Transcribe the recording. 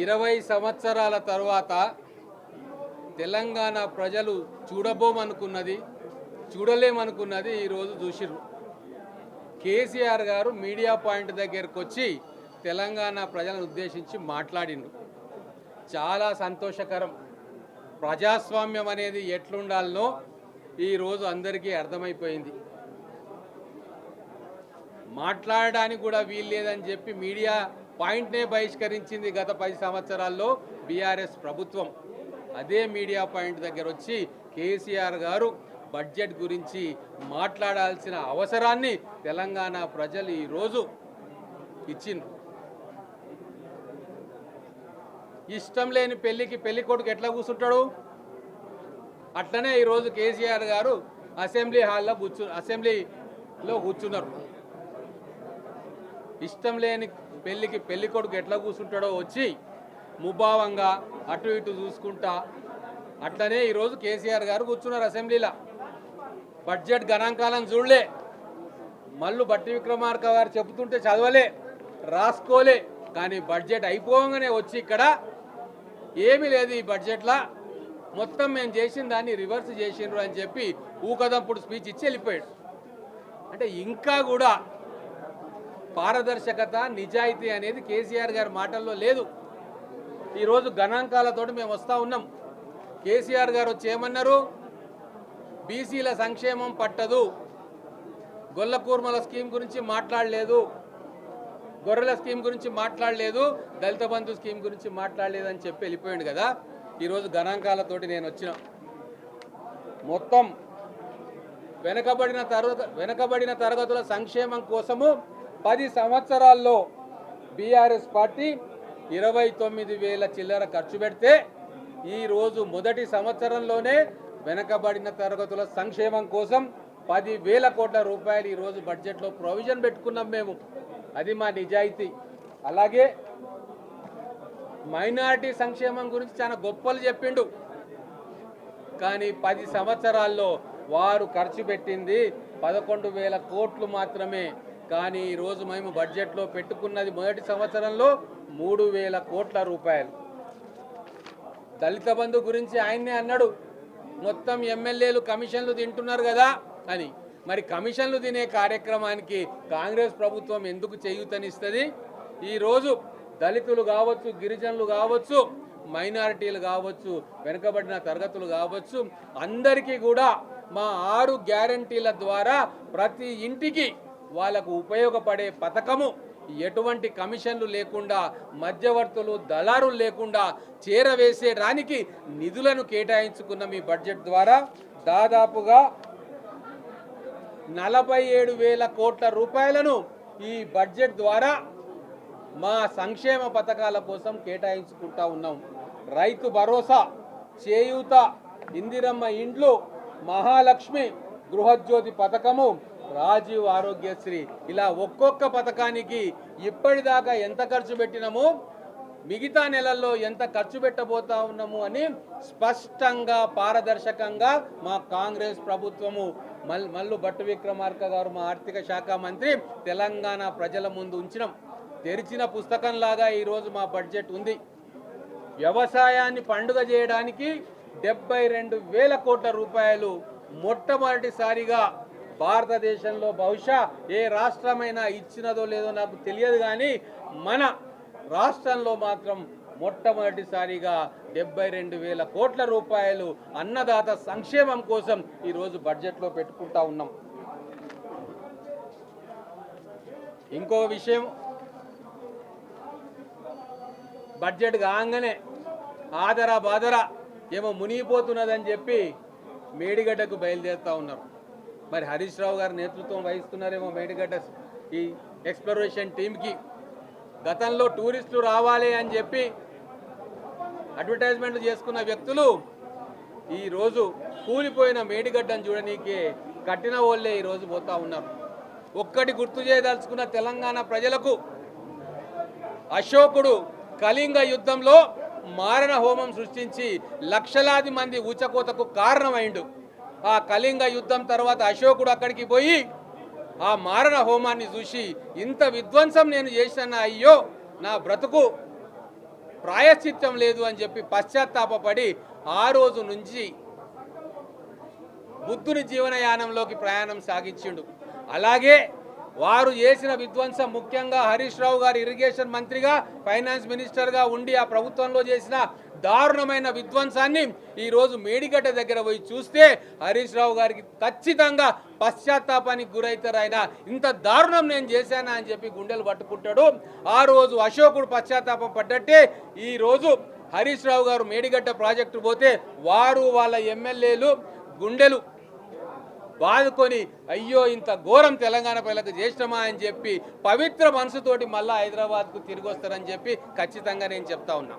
20 సంవత్సరాల తర్వాత తెలంగాణ ప్రజలు చూడబోమనుకున్నది చూడలేమనుకున్నది ఈరోజు చూసిర్రు. కేసీఆర్ గారు మీడియా పాయింట్ దగ్గరకు వచ్చి తెలంగాణ ప్రజలను ఉద్దేశించి మాట్లాడిండు. చాలా సంతోషకరం. ప్రజాస్వామ్యం అనేది ఎట్లుండాలనో ఈరోజు అందరికీ అర్థమైపోయింది. మాట్లాడడానికి కూడా వీలు లేదని చెప్పి మీడియా పాయింట్నే బహిష్కరించింది గత 10 సంవత్సరాల్లో బీఆర్ఎస్ ప్రభుత్వం. అదే మీడియా పాయింట్ దగ్గర వచ్చి కేసీఆర్ గారు బడ్జెట్ గురించి మాట్లాడాల్సిన అవసరాన్ని తెలంగాణ ప్రజలు ఈరోజు ఇచ్చిండ్రు. ఇష్టం లేని పెళ్లికి పెళ్లి కొడుకు ఎట్లా కూర్చుంటాడు, అట్లనే ఈరోజు కేసీఆర్ గారు అసెంబ్లీలో కూర్చున్నారు. ఇష్టం లేని పెళ్లికి పెళ్లి కొడుకు ఎట్లా కూర్చుంటాడో వచ్చి ముభావంగా అటు ఇటు చూసుకుంటా అట్లనే ఈరోజు కేసీఆర్ గారు కూర్చున్నారు అసెంబ్లీలో. బడ్జెట్ గణాంకాలను చూడలే, మళ్ళీ బట్టి విక్రమార్క గారు చెబుతుంటే చదవలే, రాసుకోలే. కానీ బడ్జెట్ అయిపోగానే వచ్చి ఇక్కడ ఏమీ లేదు ఈ బడ్జెట్లో, మొత్తం మేము చేసిన దాన్ని రివర్స్ చేసిండ్రు అని చెప్పి ఊకదంపుడు స్పీచ్ ఇచ్చి వెళ్ళిపోయాడు. అంటే ఇంకా కూడా పారదర్శకత నిజాయితీ అనేది కేసీఆర్ గారి మాటల్లో లేదు. ఈరోజు గణాంకాలతోటి మేము వస్తూ ఉన్నాం. కేసీఆర్ గారు వచ్చి ఏమన్నారు, బీసీల సంక్షేమం పట్టదు, గొల్లకూర్మల స్కీమ్ గురించి మాట్లాడలేదు, గొర్రెల స్కీమ్ గురించి మాట్లాడలేదు, దళిత బంధు స్కీమ్ గురించి మాట్లాడలేదు అని చెప్పి వెళ్ళిపోయాడు కదా. ఈరోజు గణాంకాలతోటి నేను వచ్చిన మొత్తం వెనకబడిన తరగతుల సంక్షేమం కోసము 10 సంవత్సరాల్లో బీఆర్ఎస్ పార్టీ 29,000 చిల్లర ఖర్చు పెడితే ఈరోజు మొదటి సంవత్సరంలోనే వెనకబడిన తరగతుల సంక్షేమం కోసం 10,000 కోట్ల రూపాయలు ఈరోజు బడ్జెట్లో ప్రొవిజన్ పెట్టుకున్నాం మేము. అది మా నిజాయితీ. అలాగే మైనారిటీ సంక్షేమం గురించి చాలా గొప్పలు చెప్పిండు. కానీ 10 సంవత్సరాల్లో వారు ఖర్చు పెట్టింది 11,000 కోట్లు మాత్రమే. కానీ ఈరోజు మేము బడ్జెట్లో పెట్టుకున్నది మొదటి సంవత్సరంలో 3,000 కోట్ల రూపాయలు. దళిత బంధు గురించి ఆయన్నే అన్నాడు, మొత్తం ఎమ్మెల్యేలు కమిషన్లు తింటున్నారు కదా అని. మరి కమిషన్లు తినే కార్యక్రమానికి కాంగ్రెస్ ప్రభుత్వం ఎందుకు చేయూతనిస్తుంది? ఈరోజు దళితులు కావచ్చు, గిరిజనులు కావచ్చు, మైనారిటీలు కావచ్చు, వెనుకబడిన తరగతులు కావచ్చు, అందరికీ కూడా మా 6 గ్యారంటీల ద్వారా ప్రతి ఇంటికి వాళ్ళకు ఉపయోగపడే పథకము, ఎటువంటి కమిషన్లు లేకుండా, మధ్యవర్తులు దళారులు లేకుండా చేరవేసేయడానికి నిధులను కేటాయించుకున్న మీ బడ్జెట్ ద్వారా దాదాపుగా 47,000 కోట్ల రూపాయలను ఈ బడ్జెట్ ద్వారా మా సంక్షేమ పథకాల కోసం కేటాయించుకుంటా ఉన్నాం. రైతు భరోసా, చేయూత, ఇందిరమ్మ ఇండ్లు, మహాలక్ష్మి, గృహజ్యోతి పథకము, రాజీవ్ ఆరోగ్యశ్రీ, ఇలా ఒక్కొక్క పథకానికి ఇప్పటిదాకా ఎంత ఖర్చు పెట్టినామో, మిగతా నెలల్లో ఎంత ఖర్చు పెట్టబోతా ఉన్నాము అని స్పష్టంగా పారదర్శకంగా మా కాంగ్రెస్ ప్రభుత్వము మల్లు భట్టి విక్రమార్క గారు, మా ఆర్థిక శాఖ మంత్రి, తెలంగాణ ప్రజల ముందు ఉంచినాం. తెరిచిన పుస్తకంలాగా ఈరోజు మా బడ్జెట్ ఉంది. వ్యవసాయాన్ని పండుగ చేయడానికి 72,000 కోట్ల రూపాయలు మొట్టమొదటిసారిగా భారతదేశంలో, బహుశా ఏ రాష్ట్రమైనా ఇచ్చినదో లేదో నాకు తెలియదు, కానీ మన రాష్ట్రంలో మాత్రం మొట్టమొదటిసారిగా 72,000 కోట్ల రూపాయలు అన్నదాత సంక్షేమం కోసం ఈరోజు బడ్జెట్లో పెట్టుకుంటా ఉన్నాం. ఇంకో విషయం, బడ్జెట్ కాగానే ఆదరా బాదరా ఏమో మునిగిపోతున్నదని చెప్పి మేడిగడ్డకు బయలుదేరుతూ ఉన్నారు. మరి హరీష్ రావు గారు నేతృత్వం వహిస్తున్నారేమో మేడిగడ్డ ఈ ఎక్స్ప్లోరేషన్ టీంకి. గతంలో టూరిస్టులు రావాలి అని చెప్పి అడ్వర్టైజ్మెంట్లు చేసుకున్న వ్యక్తులు ఈరోజు కూలిపోయిన మేడిగడ్డను చూడనీకి కట్టిన వాళ్ళే ఈరోజు పోతా ఉన్నారు. ఒక్కటి గుర్తు చేయదలుచుకున్న తెలంగాణ ప్రజలకు, అశోకుడు కళింగ యుద్ధంలో మారణ హోమం సృష్టించి లక్షలాది మంది ఊచకోతకు కారణమైండు. ఆ కళింగ యుద్ధం తర్వాత అశోకుడు అక్కడికి పోయి ఆ మారణ హోమాన్ని చూసి ఇంత విధ్వంసం నేను చేసిన, అయ్యో నా బ్రతుకు ప్రాయశ్చిత్తం లేదు అని చెప్పి పశ్చాత్తాపపడి ఆ రోజు నుంచి బుద్ధుని జీవనయానంలోకి ప్రయాణం సాగించిండు. అలాగే వారు చేసిన విధ్వంసం, ముఖ్యంగా హరీష్ రావు గారు ఇరిగేషన్ మంత్రిగా, ఫైనాన్స్ మినిస్టర్గా ఉండి ఆ ప్రభుత్వంలో చేసిన దారుణమైన విధ్వంసాన్ని ఈరోజు మేడిగడ్డ దగ్గర పోయి చూస్తే హరీష్ రావు గారికి ఖచ్చితంగా పశ్చాత్తాపానికి గురవుతారు. ఆయన ఇంత దారుణం నేను చేశానా అని చెప్పి గుండెలు పట్టుకుంటాడు. ఆ రోజు అశోకుడు పశ్చాత్తాపం పడ్డట్టే ఈరోజు హరీష్ రావు గారు మేడిగడ్డ ప్రాజెక్టు పోతే వారు వాళ్ళ ఎమ్మెల్యేలు గుండెలు బాదుకొని అయ్యో ఇంత ఘోరం తెలంగాణ ప్రజలకు చేసినామా అని చెప్పి పవిత్ర మనసుతోటి మళ్ళీ హైదరాబాద్కు తిరిగి వస్తారని చెప్పి ఖచ్చితంగా నేను చెప్తా ఉన్నా.